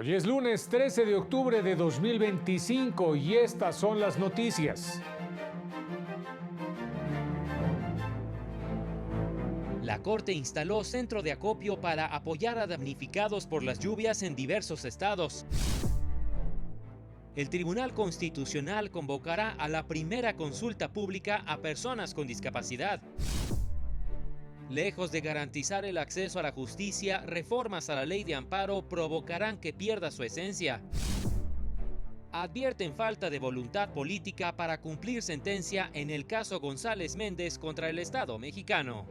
Hoy es lunes 13 de octubre de 2025 y estas son las noticias. La Corte instaló centro de acopio para apoyar a damnificados por las lluvias en diversos estados. El Tribunal Constitucional convocará a la primera consulta pública a personas con discapacidad. Lejos de garantizar el acceso a la justicia, reformas a la ley de amparo provocarán que pierda su esencia. Advierten falta de voluntad política para cumplir sentencia en el caso González Méndez contra el Estado mexicano.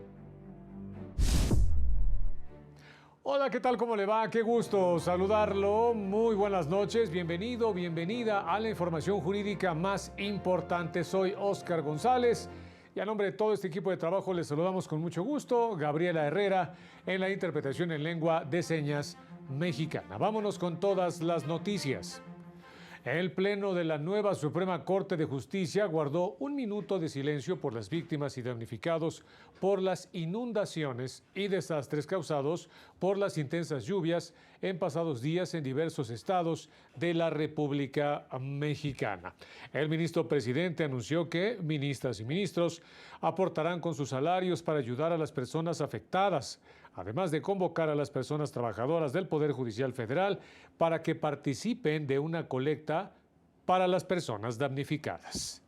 Hola, ¿qué tal? ¿Cómo le va? Qué gusto saludarlo. Muy buenas noches. Bienvenido, bienvenida a la información jurídica más importante. Soy Óscar González y a nombre de todo este equipo de trabajo les saludamos con mucho gusto. Gabriela Herrera en la interpretación en lengua de señas mexicana. Vámonos con todas las noticias. El Pleno de la nueva Suprema Corte de Justicia guardó un minuto de silencio por las víctimas y damnificados por las inundaciones y desastres causados por las intensas lluvias en pasados días en diversos estados de la República Mexicana. El ministro presidente anunció que ministras y ministros aportarán con sus salarios para ayudar a las personas afectadas, además de convocar a las personas trabajadoras del Poder Judicial Federal para que participen de una colecta para las personas damnificadas.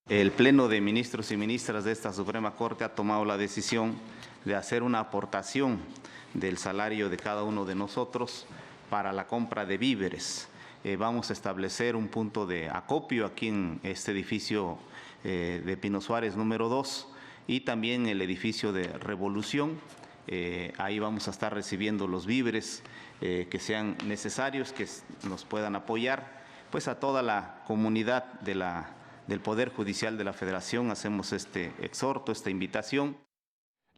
El Pleno de Ministros y Ministras de esta Suprema Corte ha tomado la decisión de hacer una aportación del salario de cada uno de nosotros para la compra de víveres. Vamos a establecer un punto de acopio aquí en este edificio de Pino Suárez número 2 y también el edificio de Revolución. Ahí vamos a estar recibiendo los víveres que sean necesarios, que nos puedan apoyar. Pues a toda la comunidad del Poder Judicial de la Federación hacemos este exhorto, esta invitación.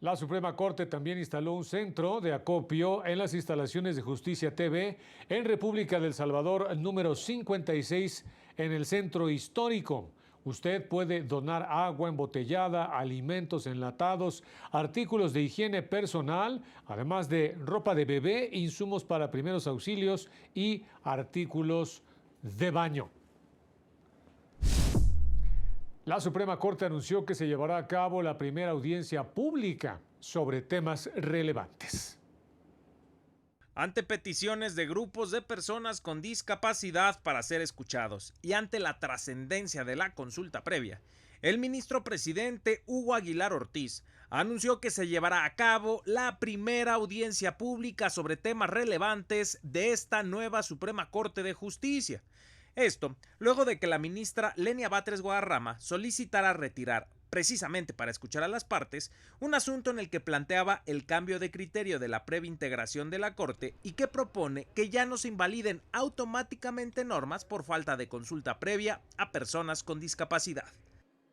La Suprema Corte también instaló un centro de acopio en las instalaciones de Justicia TV en República del Salvador número 56 en el centro histórico. Usted puede donar agua embotellada, alimentos enlatados, artículos de higiene personal, además de ropa de bebé, insumos para primeros auxilios y artículos de baño. La Suprema Corte anunció que se llevará a cabo la primera audiencia pública sobre temas relevantes. Ante peticiones de grupos de personas con discapacidad para ser escuchados y ante la trascendencia de la consulta previa, el ministro presidente Hugo Aguilar Ortiz anunció que se llevará a cabo la primera audiencia pública sobre temas relevantes de esta nueva Suprema Corte de Justicia. Esto, luego de que la ministra Lenia Batres Guadarrama solicitara retirar, precisamente para escuchar a las partes, un asunto en el que planteaba el cambio de criterio de la previa integración de la Corte y que propone que ya no se invaliden automáticamente normas por falta de consulta previa a personas con discapacidad.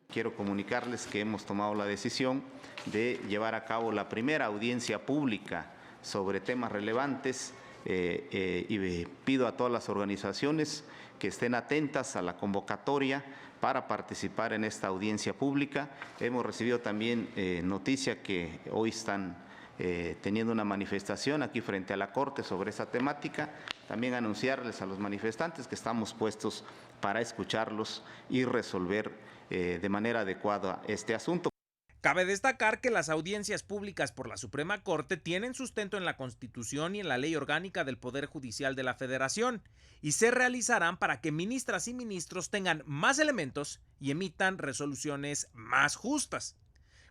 Quiero comunicarles que hemos tomado la decisión de llevar a cabo la primera audiencia pública sobre temas relevantes y pido a todas las organizaciones que estén atentas a la convocatoria para participar en esta audiencia pública. Hemos recibido también noticia que hoy están teniendo una manifestación aquí frente a la Corte sobre esa temática. También anunciarles a los manifestantes que estamos puestos para escucharlos y resolver de manera adecuada este asunto. Cabe destacar que las audiencias públicas por la Suprema Corte tienen sustento en la Constitución y en la Ley Orgánica del Poder Judicial de la Federación y se realizarán para que ministras y ministros tengan más elementos y emitan resoluciones más justas.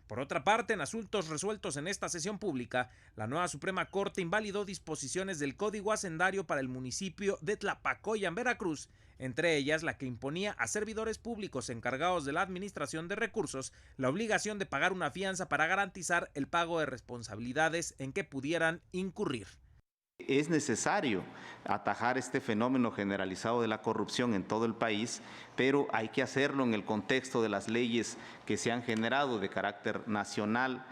Por otra parte, en asuntos resueltos en esta sesión pública, la nueva Suprema Corte invalidó disposiciones del Código Hacendario para el municipio de Tlapacoya, Veracruz, entre ellas la que imponía a servidores públicos encargados de la administración de recursos la obligación de pagar una fianza para garantizar el pago de responsabilidades en que pudieran incurrir. Es necesario atajar este fenómeno generalizado de la corrupción en todo el país, pero hay que hacerlo en el contexto de las leyes que se han generado de carácter nacional,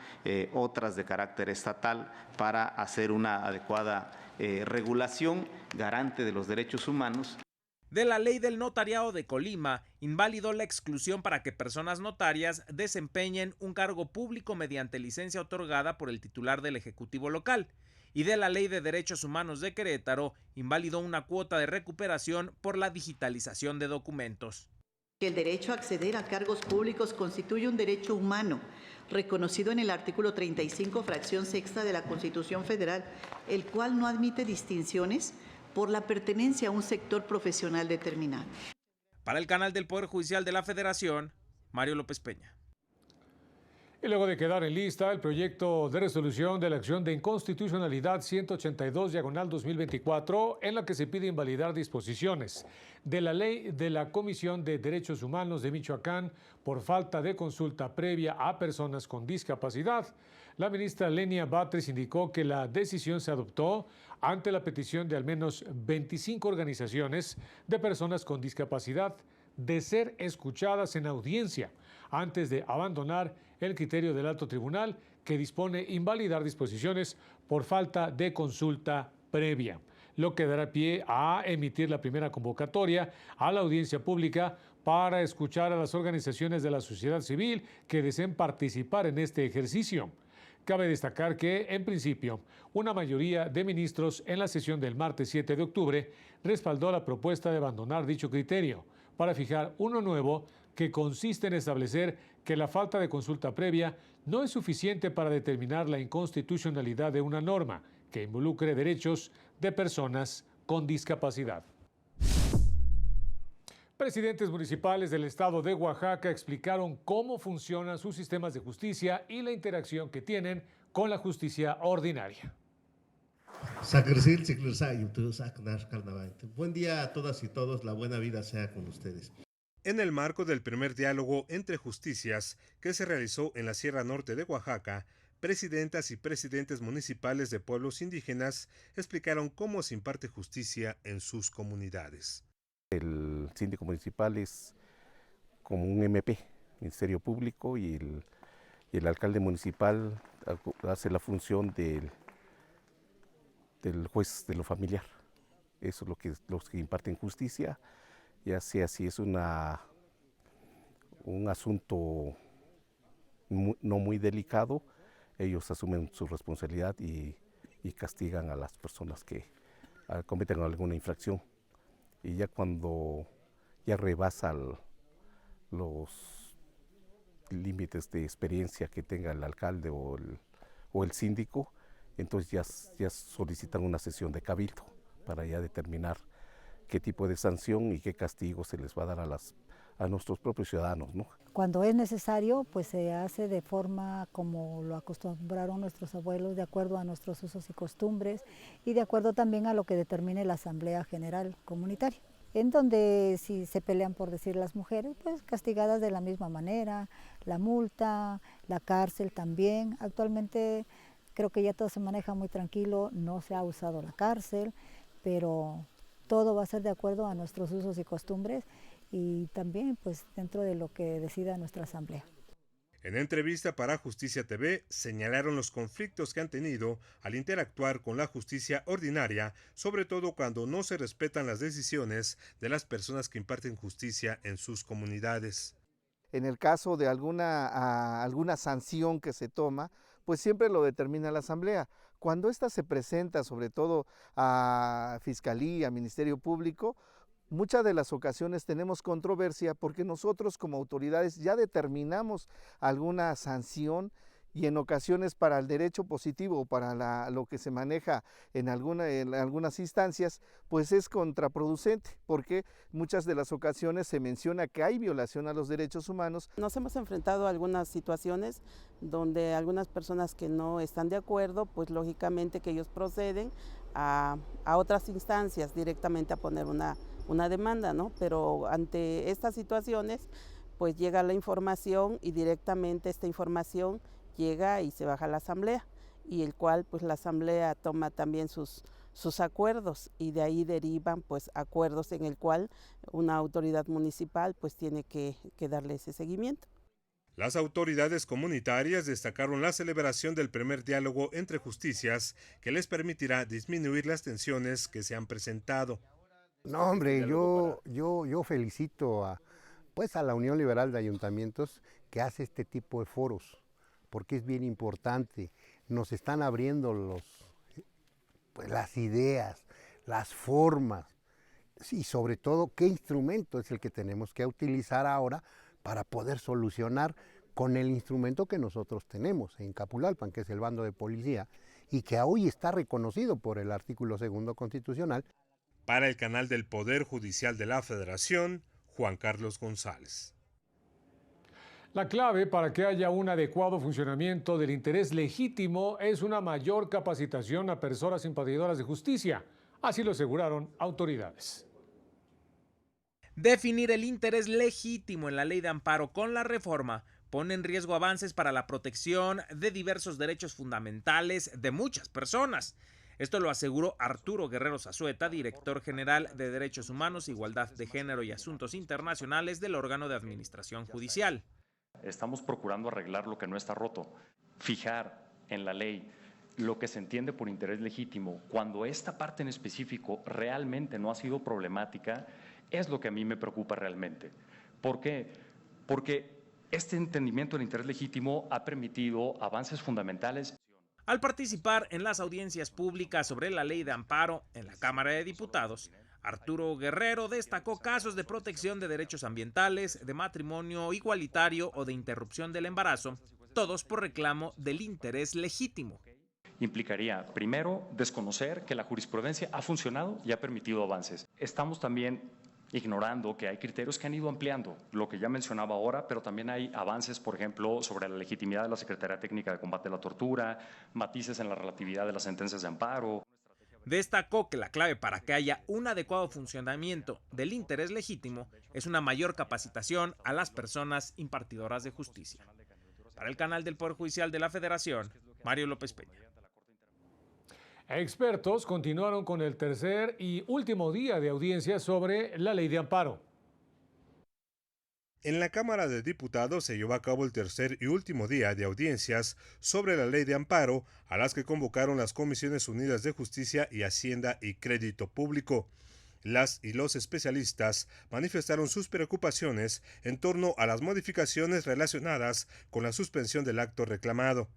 otras de carácter estatal, para hacer una adecuada regulación garante de los derechos humanos. De la Ley del Notariado de Colima, invalidó la exclusión para que personas notarias desempeñen un cargo público mediante licencia otorgada por el titular del Ejecutivo local y de la Ley de Derechos Humanos de Querétaro, invalidó una cuota de recuperación por la digitalización de documentos. El derecho a acceder a cargos públicos constituye un derecho humano reconocido en el artículo 35, fracción sexta de la Constitución Federal, el cual no admite distinciones por la pertenencia a un sector profesional determinado. Para el canal del Poder Judicial de la Federación, Mario López Peña. Y luego de quedar en lista el proyecto de resolución de la acción de inconstitucionalidad 182/2024, en la que se pide invalidar disposiciones de la ley de la Comisión de Derechos Humanos de Michoacán por falta de consulta previa a personas con discapacidad, la ministra Lenia Batres indicó que la decisión se adoptó ante la petición de al menos 25 organizaciones de personas con discapacidad de ser escuchadas en audiencia antes de abandonar el criterio del alto tribunal que dispone invalidar disposiciones por falta de consulta previa, lo que dará pie a emitir la primera convocatoria a la audiencia pública para escuchar a las organizaciones de la sociedad civil que deseen participar en este ejercicio. Cabe destacar que, en principio, una mayoría de ministros en la sesión del martes 7 de octubre respaldó la propuesta de abandonar dicho criterio para fijar uno nuevo que consiste en establecer que la falta de consulta previa no es suficiente para determinar la inconstitucionalidad de una norma que involucre derechos de personas con discapacidad. Presidentes municipales del estado de Oaxaca explicaron cómo funcionan sus sistemas de justicia y la interacción que tienen con la justicia ordinaria. Buen día a todas y todos, la buena vida sea con ustedes. En el marco del primer diálogo entre justicias que se realizó en la Sierra Norte de Oaxaca, presidentas y presidentes municipales de pueblos indígenas explicaron cómo se imparte justicia en sus comunidades. El síndico municipal es como un MP, Ministerio Público, y el alcalde municipal hace la función del juez de lo familiar. Eso es los que imparten justicia, ya sea si es un asunto no muy delicado, ellos asumen su responsabilidad y castigan a las personas que cometen alguna infracción. Y ya cuando ya rebasa los límites de experiencia que tenga el alcalde o el síndico, entonces ya solicitan una sesión de cabildo para ya determinar qué tipo de sanción y qué castigo se les va a dar a nuestros propios ciudadanos, ¿no? Cuando es necesario, pues se hace de forma como lo acostumbraron nuestros abuelos, de acuerdo a nuestros usos y costumbres y de acuerdo también a lo que determine la Asamblea General Comunitaria, en donde si se pelean por decir las mujeres, pues castigadas de la misma manera, la multa, la cárcel también. Actualmente creo que ya todo se maneja muy tranquilo, no se ha usado la cárcel, pero todo va a ser de acuerdo a nuestros usos y costumbres y también pues dentro de lo que decida nuestra asamblea. En entrevista para Justicia TV señalaron los conflictos que han tenido al interactuar con la justicia ordinaria, sobre todo cuando no se respetan las decisiones de las personas que imparten justicia en sus comunidades. En el caso de alguna sanción que se toma, pues siempre lo determina la asamblea. Cuando ésta se presenta sobre todo a Fiscalía, a Ministerio Público, muchas de las ocasiones tenemos controversia porque nosotros como autoridades ya determinamos alguna sanción y en ocasiones para el derecho positivo o para lo que se maneja en algunas instancias, pues es contraproducente, porque muchas de las ocasiones se menciona que hay violación a los derechos humanos. Nos hemos enfrentado a algunas situaciones donde algunas personas que no están de acuerdo, pues lógicamente que ellos proceden a otras instancias directamente a poner una demanda, ¿no? Pero ante estas situaciones, pues llega la información y directamente esta información llega y se baja a la asamblea, y el cual pues la asamblea toma también sus acuerdos y de ahí derivan pues acuerdos en el cual una autoridad municipal pues tiene que darle ese seguimiento. Las autoridades comunitarias destacaron la celebración del primer diálogo entre justicias que les permitirá disminuir las tensiones que se han presentado. No, hombre, yo felicito a la Unión Liberal de Ayuntamientos que hace este tipo de foros, porque es bien importante. Nos están abriendo pues las ideas, las formas y sobre todo qué instrumento es el que tenemos que utilizar ahora para poder solucionar con el instrumento que nosotros tenemos en Capulalpan, que es el bando de policía, y que hoy está reconocido por el artículo 2 constitucional. Para el canal del Poder Judicial de la Federación, Juan Carlos González. La clave para que haya un adecuado funcionamiento del interés legítimo es una mayor capacitación a personas impatidoras de justicia. Así lo aseguraron autoridades. Definir el interés legítimo en la ley de amparo con la reforma pone en riesgo avances para la protección de diversos derechos fundamentales de muchas personas. Esto lo aseguró Arturo Guerrero Zazueta, director general de Derechos Humanos, Igualdad de Género y Asuntos Internacionales del órgano de administración judicial. Estamos procurando arreglar lo que no está roto, fijar en la ley lo que se entiende por interés legítimo. Cuando esta parte en específico realmente no ha sido problemática, es lo que a mí me preocupa realmente. ¿Por qué? Porque este entendimiento del interés legítimo ha permitido avances fundamentales. Al participar en las audiencias públicas sobre la ley de amparo en la Cámara de Diputados, Arturo Guerrero destacó casos de protección de derechos ambientales, de matrimonio igualitario o de interrupción del embarazo, todos por reclamo del interés legítimo. Implicaría, primero, desconocer que la jurisprudencia ha funcionado y ha permitido avances. Estamos también ignorando que hay criterios que han ido ampliando, lo que ya mencionaba ahora, pero también hay avances, por ejemplo, sobre la legitimidad de la Secretaría Técnica de Combate a la Tortura, matices en la relatividad de las sentencias de amparo. Destacó que la clave para que haya un adecuado funcionamiento del interés legítimo es una mayor capacitación a las personas impartidoras de justicia. Para el canal del Poder Judicial de la Federación, Mario López Peña. Expertos continuaron con el tercer y último día de audiencia sobre la ley de amparo. En la Cámara de Diputados se llevó a cabo el tercer y último día de audiencias sobre la ley de amparo, a las que convocaron las Comisiones Unidas de Justicia y Hacienda y Crédito Público. Las y los especialistas manifestaron sus preocupaciones en torno a las modificaciones relacionadas con la suspensión del acto reclamado.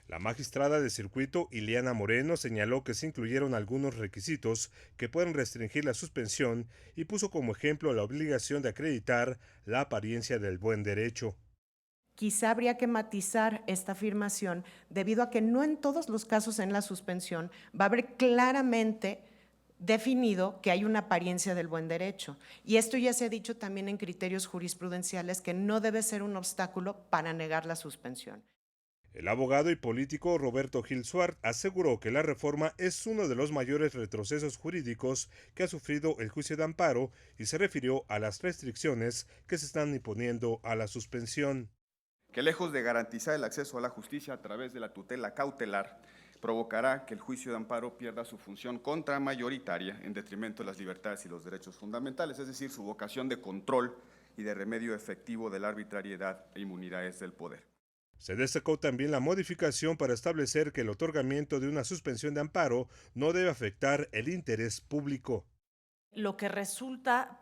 La magistrada de circuito Ileana Moreno señaló que se incluyeron algunos requisitos que pueden restringir la suspensión y puso como ejemplo la obligación de acreditar la apariencia del buen derecho. Quizá habría que matizar esta afirmación debido a que no en todos los casos en la suspensión va a haber claramente definido que hay una apariencia del buen derecho. Y esto ya se ha dicho también en criterios jurisprudenciales que no debe ser un obstáculo para negar la suspensión. El abogado y político Roberto Gil Suart aseguró que la reforma es uno de los mayores retrocesos jurídicos que ha sufrido el juicio de amparo y se refirió a las restricciones que se están imponiendo a la suspensión. Que lejos de garantizar el acceso a la justicia a través de la tutela cautelar, provocará que el juicio de amparo pierda su función contramayoritaria en detrimento de las libertades y los derechos fundamentales, es decir, su vocación de control y de remedio efectivo de la arbitrariedad e inmunidades del poder. Se destacó también la modificación para establecer que el otorgamiento de una suspensión de amparo no debe afectar el interés público. Lo que resulta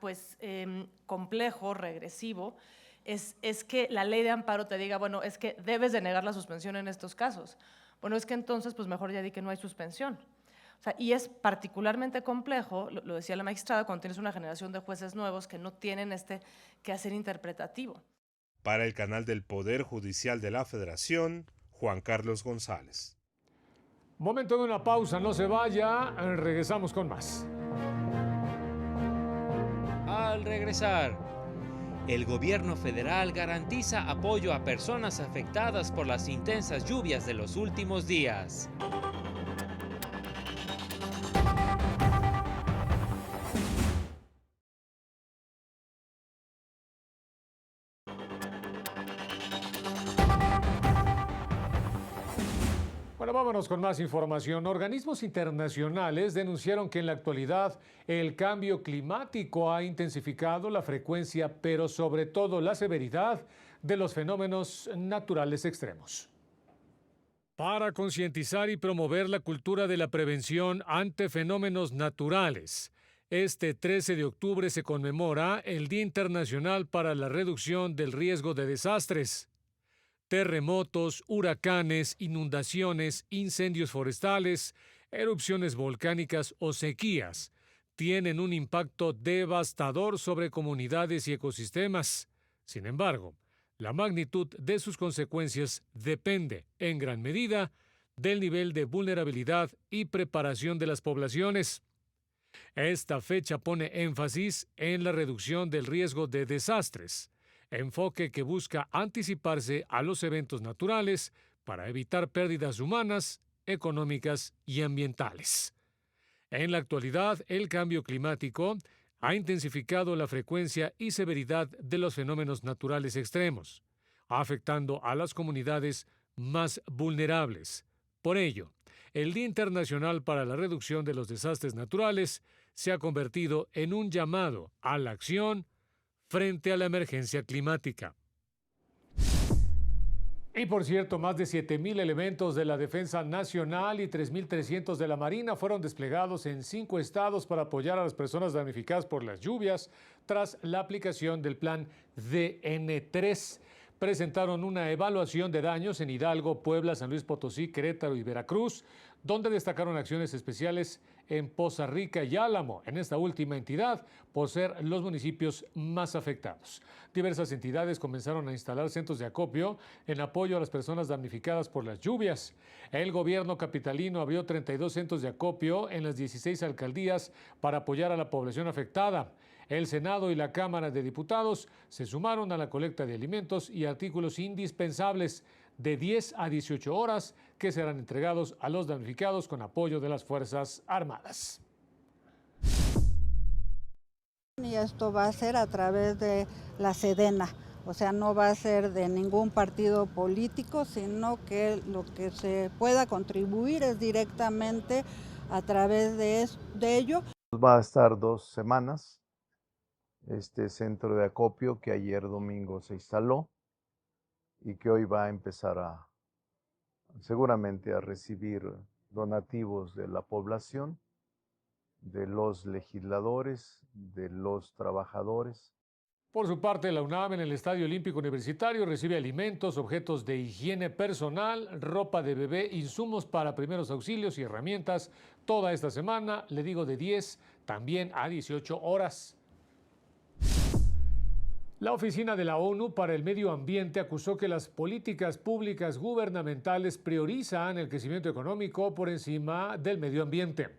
complejo, regresivo, es que la ley de amparo te diga, bueno, es que debes de negar la suspensión en estos casos. Bueno, es que entonces mejor ya di que no hay suspensión. O sea, y es particularmente complejo, lo decía la magistrada, cuando tienes una generación de jueces nuevos que no tienen este quehacer interpretativo. Para el canal del Poder Judicial de la Federación, Juan Carlos González. Momento de una pausa, no se vaya, regresamos con más. Al regresar, el gobierno federal garantiza apoyo a personas afectadas por las intensas lluvias de los últimos días. Bueno, vámonos con más información. Organismos internacionales denunciaron que en la actualidad el cambio climático ha intensificado la frecuencia, pero sobre todo la severidad de los fenómenos naturales extremos. Para concientizar y promover la cultura de la prevención ante fenómenos naturales, este 13 de octubre se conmemora el Día Internacional para la Reducción del Riesgo de Desastres. Terremotos, huracanes, inundaciones, incendios forestales, erupciones volcánicas o sequías tienen un impacto devastador sobre comunidades y ecosistemas. Sin embargo, la magnitud de sus consecuencias depende, en gran medida, del nivel de vulnerabilidad y preparación de las poblaciones. Esta fecha pone énfasis en la reducción del riesgo de desastres, enfoque que busca anticiparse a los eventos naturales para evitar pérdidas humanas, económicas y ambientales. En la actualidad, el cambio climático ha intensificado la frecuencia y severidad de los fenómenos naturales extremos, afectando a las comunidades más vulnerables. Por ello, el Día Internacional para la Reducción de los Desastres Naturales se ha convertido en un llamado a la acción frente a la emergencia climática. Y por cierto, más de 7,000 elementos de la Defensa Nacional y 3,300 de la Marina fueron desplegados en 5 estados para apoyar a las personas damnificadas por las lluvias tras la aplicación del plan DN3. Presentaron una evaluación de daños en Hidalgo, Puebla, San Luis Potosí, Querétaro y Veracruz, donde destacaron acciones especiales en Poza Rica y Álamo, en esta última entidad, por ser los municipios más afectados. Diversas entidades comenzaron a instalar centros de acopio en apoyo a las personas damnificadas por las lluvias. El gobierno capitalino abrió 32 centros de acopio en las 16 alcaldías para apoyar a la población afectada. El Senado y la Cámara de Diputados se sumaron a la colecta de alimentos y artículos indispensables de 10 a 18 horas que serán entregados a los damnificados con apoyo de las Fuerzas Armadas. Y esto va a ser a través de la Sedena, o sea, no va a ser de ningún partido político, sino que lo que se pueda contribuir es directamente a través de ello. Va a estar 2 semanas este centro de acopio que ayer domingo se instaló y que hoy va a empezar seguramente a recibir donativos de la población, de los legisladores, de los trabajadores. Por su parte, la UNAM en el Estadio Olímpico Universitario recibe alimentos, objetos de higiene personal, ropa de bebé, insumos para primeros auxilios y herramientas toda esta semana, le digo de 10 también a 18 horas. La Oficina de la ONU para el Medio Ambiente acusó que las políticas públicas gubernamentales priorizan el crecimiento económico por encima del medio ambiente.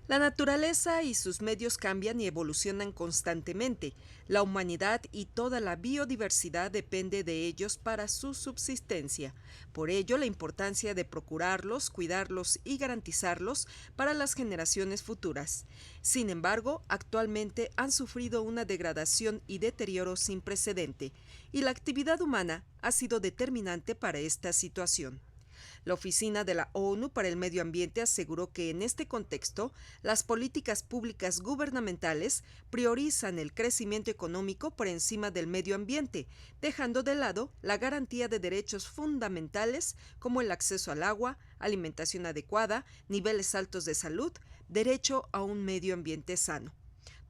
La naturaleza y sus medios cambian y evolucionan constantemente. La humanidad y toda la biodiversidad depende de ellos para su subsistencia. Por ello, la importancia de procurarlos, cuidarlos y garantizarlos para las generaciones futuras. Sin embargo, actualmente han sufrido una degradación y deterioro sin precedente, y la actividad humana ha sido determinante para esta situación. La Oficina de la ONU para el Medio Ambiente aseguró que en este contexto, las políticas públicas gubernamentales priorizan el crecimiento económico por encima del medio ambiente, dejando de lado la garantía de derechos fundamentales como el acceso al agua, alimentación adecuada, niveles altos de salud, derecho a un medio ambiente sano.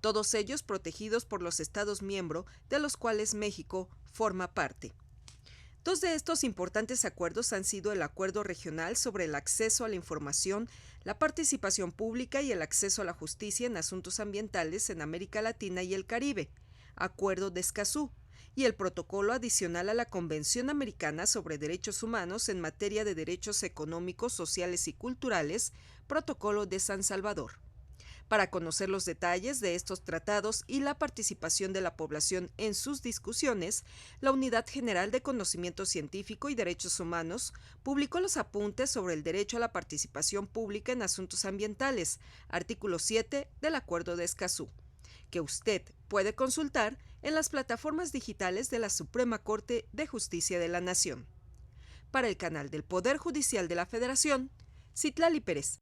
Todos ellos protegidos por los Estados miembros, de los cuales México forma parte. 2 de estos importantes acuerdos han sido el Acuerdo Regional sobre el acceso a la información, la participación pública y el acceso a la justicia en asuntos ambientales en América Latina y el Caribe, Acuerdo de Escazú, y el Protocolo adicional a la Convención Americana sobre Derechos Humanos en materia de derechos económicos, sociales y culturales, Protocolo de San Salvador. Para conocer los detalles de estos tratados y la participación de la población en sus discusiones, la Unidad General de Conocimiento Científico y Derechos Humanos publicó los apuntes sobre el derecho a la participación pública en asuntos ambientales, artículo 7 del Acuerdo de Escazú, que usted puede consultar en las plataformas digitales de la Suprema Corte de Justicia de la Nación. Para el canal del Poder Judicial de la Federación, Citlali Pérez.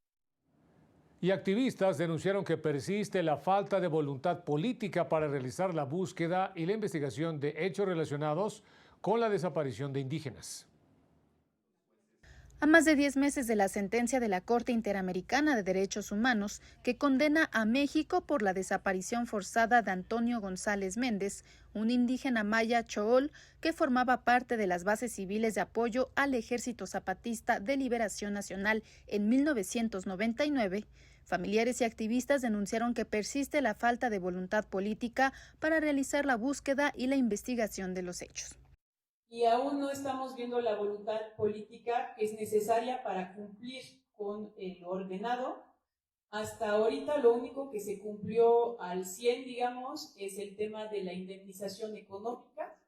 Y activistas denunciaron que persiste la falta de voluntad política para realizar la búsqueda y la investigación de hechos relacionados con la desaparición de indígenas. A más de 10 meses de la sentencia de la Corte Interamericana de Derechos Humanos que condena a México por la desaparición forzada de Antonio González Méndez, un indígena maya chool que formaba parte de las bases civiles de apoyo al Ejército Zapatista de Liberación Nacional en 1999, familiares y activistas denunciaron que persiste la falta de voluntad política para realizar la búsqueda y la investigación de los hechos. Y aún no estamos viendo la voluntad política que es necesaria para cumplir con lo ordenado. Hasta ahorita lo único que se cumplió al 100, digamos, es el tema de la indemnización económica,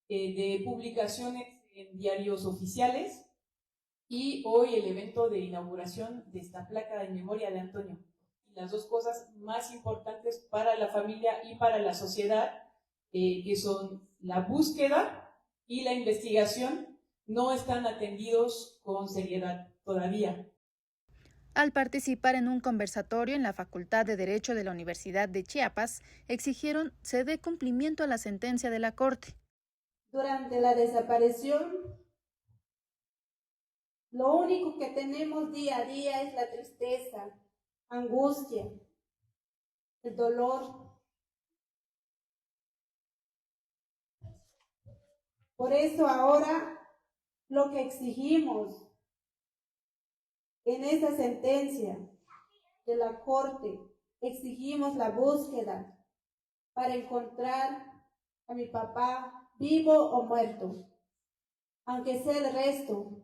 de publicaciones en diarios oficiales y hoy el evento de inauguración de esta placa en memoria de Antonio. Y las dos cosas más importantes para la familia y para la sociedad, que son la búsqueda y la investigación, no están atendidos con seriedad todavía. Al participar en un conversatorio en la Facultad de Derecho de la Universidad de Chiapas, exigieron se dé cumplimiento a la sentencia de la Corte. Durante la desaparición, lo único que tenemos día a día es la tristeza, angustia, el dolor. Por eso ahora lo que exigimos en esa sentencia de la Corte, exigimos la búsqueda para encontrar a mi papá vivo o muerto, aunque sea el resto.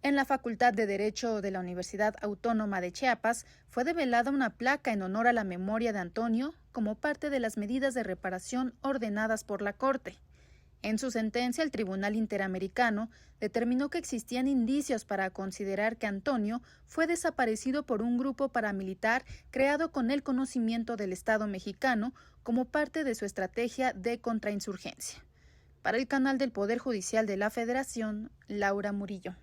En la Facultad de Derecho de la Universidad Autónoma de Chiapas fue develada una placa en honor a la memoria de Antonio como parte de las medidas de reparación ordenadas por la Corte. En su sentencia, el Tribunal Interamericano determinó que existían indicios para considerar que Antonio fue desaparecido por un grupo paramilitar creado con el conocimiento del Estado mexicano como parte de su estrategia de contrainsurgencia. Para el canal del Poder Judicial de la Federación, Laura Murillo.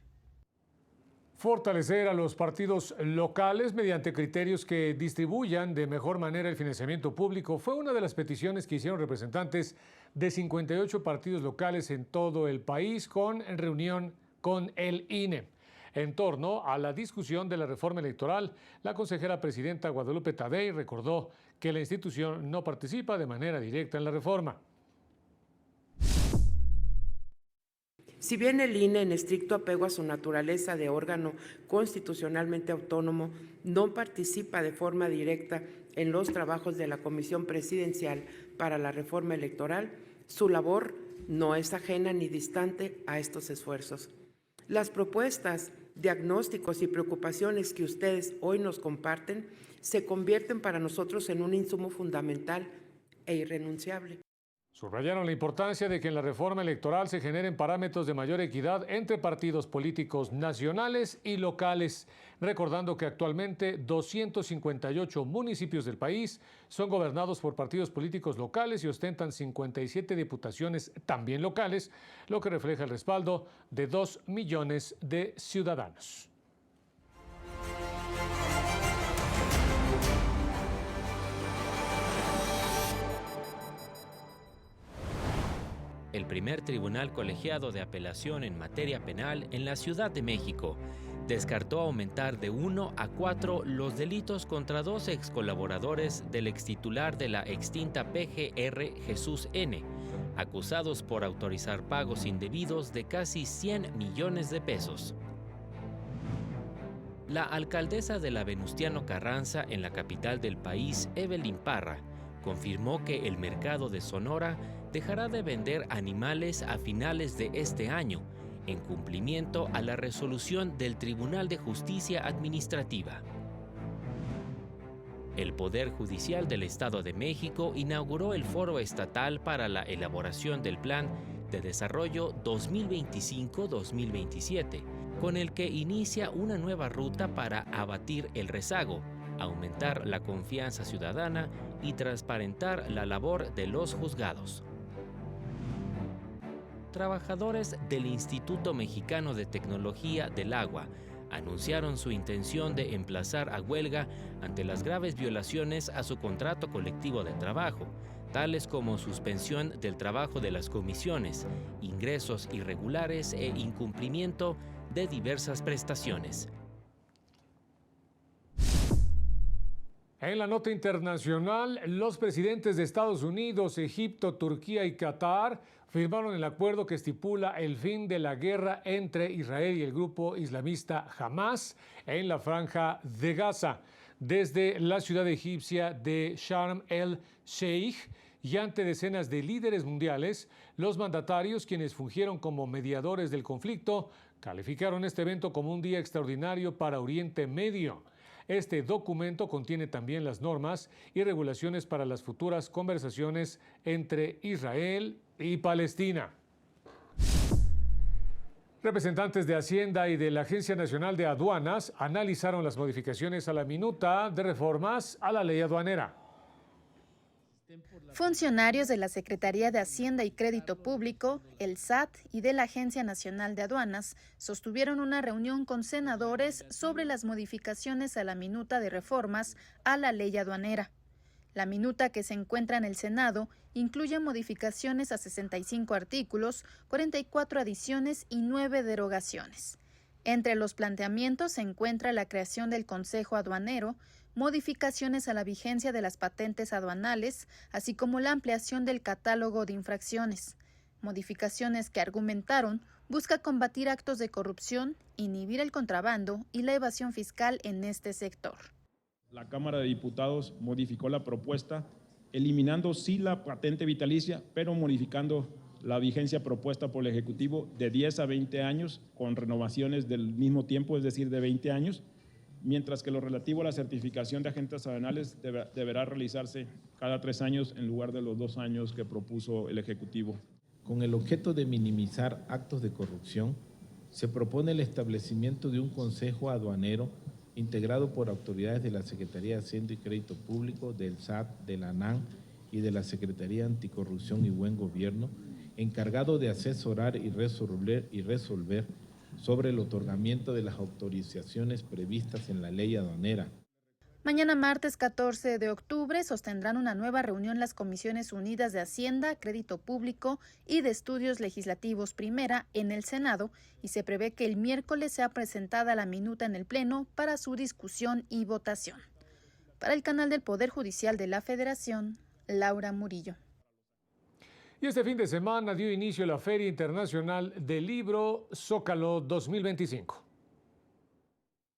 Fortalecer a los partidos locales mediante criterios que distribuyan de mejor manera el financiamiento público fue una de las peticiones que hicieron representantes de 58 partidos locales en todo el país en reunión con el INE. En torno a la discusión de la reforma electoral, la consejera presidenta Guadalupe Tadei recordó que la institución no participa de manera directa en la reforma. Si bien el INE, en estricto apego a su naturaleza de órgano constitucionalmente autónomo, no participa de forma directa en los trabajos de la Comisión Presidencial para la Reforma Electoral, su labor no es ajena ni distante a estos esfuerzos. Las propuestas, diagnósticos y preocupaciones que ustedes hoy nos comparten se convierten para nosotros en un insumo fundamental e irrenunciable. Subrayaron la importancia de que en la reforma electoral se generen parámetros de mayor equidad entre partidos políticos nacionales y locales, recordando que actualmente 258 municipios del país son gobernados por partidos políticos locales y ostentan 57 diputaciones también locales, lo que refleja el respaldo de 2 millones de ciudadanos. El primer tribunal colegiado de apelación en materia penal en la Ciudad de México descartó aumentar de 1 a 4 los delitos contra 2 excolaboradores del extitular de la extinta PGR Jesús N., acusados por autorizar pagos indebidos de casi 100 millones de pesos. La alcaldesa de la Venustiano Carranza en la capital del país, Evelyn Parra, confirmó que el mercado de Sonora dejará de vender animales a finales de este año, en cumplimiento a la resolución del Tribunal de Justicia Administrativa. El Poder Judicial del Estado de México inauguró el Foro Estatal para la elaboración del Plan de Desarrollo 2025-2027, con el que inicia una nueva ruta para abatir el rezago, aumentar la confianza ciudadana y transparentar la labor de los juzgados. Trabajadores del Instituto Mexicano de Tecnología del Agua anunciaron su intención de emplazar a huelga ante las graves violaciones a su contrato colectivo de trabajo, tales como suspensión del trabajo de las comisiones, ingresos irregulares e incumplimiento de diversas prestaciones. En la nota internacional, los presidentes de Estados Unidos, Egipto, Turquía y Qatar firmaron el acuerdo que estipula el fin de la guerra entre Israel y el grupo islamista Hamas en la franja de Gaza. Desde la ciudad egipcia de Sharm el-Sheikh y ante decenas de líderes mundiales, los mandatarios, quienes fungieron como mediadores del conflicto, calificaron este evento como un día extraordinario para Oriente Medio. Este documento contiene también las normas y regulaciones para las futuras conversaciones entre Israel y Palestina. Representantes de Hacienda y de la Agencia Nacional de Aduanas analizaron las modificaciones a la minuta de reformas a la ley aduanera. Funcionarios de la Secretaría de Hacienda y Crédito Público, el SAT y de la Agencia Nacional de Aduanas sostuvieron una reunión con senadores sobre las modificaciones a la minuta de reformas a la ley aduanera. La minuta que se encuentra en el Senado incluye modificaciones a 65 artículos, 44 adiciones y 9 derogaciones. Entre los planteamientos se encuentra la creación del Consejo Aduanero, modificaciones a la vigencia de las patentes aduanales, así como la ampliación del catálogo de infracciones. Modificaciones que argumentaron busca combatir actos de corrupción, inhibir el contrabando y la evasión fiscal en este sector. La Cámara de Diputados modificó la propuesta, eliminando sí la patente vitalicia, pero modificando la vigencia propuesta por el Ejecutivo de 10 a 20 años, con renovaciones del mismo tiempo, es decir, de 20 años, mientras que lo relativo a la certificación de agentes aduanales deberá realizarse cada 3 años en lugar de los 2 años que propuso el Ejecutivo. Con el objeto de minimizar actos de corrupción, se propone el establecimiento de un Consejo Aduanero integrado por autoridades de la Secretaría de Hacienda y Crédito Público, del SAT, de la ANAN y de la Secretaría Anticorrupción y Buen Gobierno, encargado de asesorar y resolver sobre el otorgamiento de las autorizaciones previstas en la ley aduanera. Mañana martes 14 de octubre sostendrán una nueva reunión las Comisiones Unidas de Hacienda, Crédito Público y de Estudios Legislativos Primera en el Senado y se prevé que el miércoles sea presentada la minuta en el Pleno para su discusión y votación. Para el canal del Poder Judicial de la Federación, Laura Murillo. Y este fin de semana dio inicio la Feria Internacional del Libro Zócalo 2025.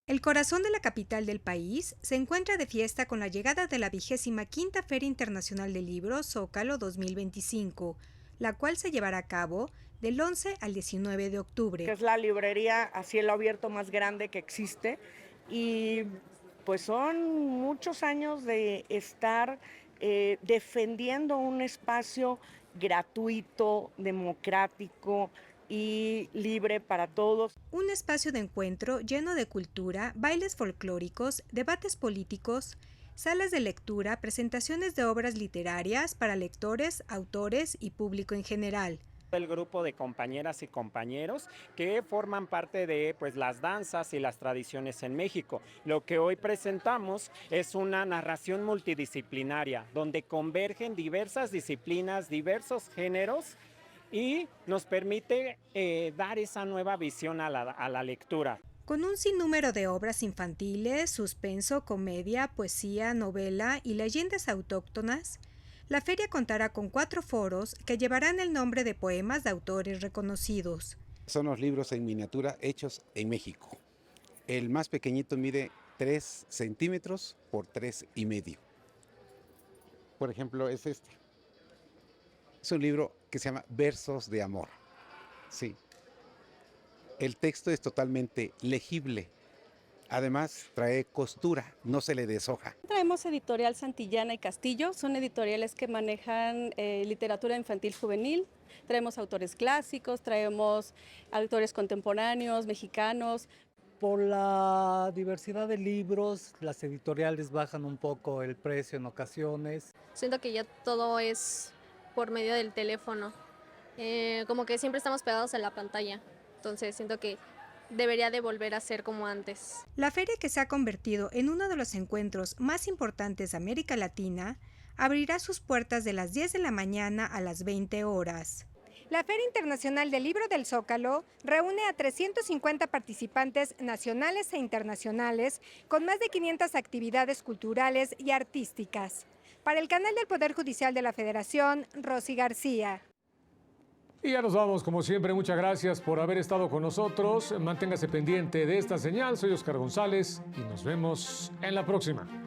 El corazón de la capital del país se encuentra de fiesta con la llegada de la 25ª Feria Internacional del Libro Zócalo 2025, la cual se llevará a cabo del 11 al 19 de octubre. Es la librería a cielo abierto más grande que existe y pues son muchos años de estar defendiendo un espacio gratuito, democrático y libre para todos. Un espacio de encuentro lleno de cultura, bailes folclóricos, debates políticos, salas de lectura, presentaciones de obras literarias para lectores, autores y público en general. El grupo de compañeras y compañeros que forman parte de las danzas y las tradiciones en México. Lo que hoy presentamos es una narración multidisciplinaria donde convergen diversas disciplinas, diversos géneros y nos permite dar esa nueva visión a la lectura. Con un sinnúmero de obras infantiles, suspenso, comedia, poesía, novela y leyendas autóctonas, la feria contará con 4 foros que llevarán el nombre de poemas de autores reconocidos. Son los libros en miniatura hechos en México. El más pequeñito mide 3 centímetros por 3,5. Por ejemplo, es este. Es un libro que se llama Versos de Amor. Sí. El texto es totalmente legible. Además, trae costura, no se le deshoja. Traemos Editorial Santillana y Castillo, son editoriales que manejan literatura infantil juvenil. Traemos autores clásicos, traemos autores contemporáneos, mexicanos. Por la diversidad de libros, las editoriales bajan un poco el precio en ocasiones. Siento que ya todo es por medio del teléfono, como que siempre estamos pegados a la pantalla, entonces siento que debería de volver a ser como antes. La feria, que se ha convertido en uno de los encuentros más importantes de América Latina, abrirá sus puertas de las 10 de la mañana a las 20 horas. La Feria Internacional del Libro del Zócalo reúne a 350 participantes nacionales e internacionales con más de 500 actividades culturales y artísticas. Para el canal del Poder Judicial de la Federación, Rosy García. Y ya nos vamos, como siempre, muchas gracias por haber estado con nosotros. Manténgase pendiente de esta señal. Soy Oscar González y nos vemos en la próxima.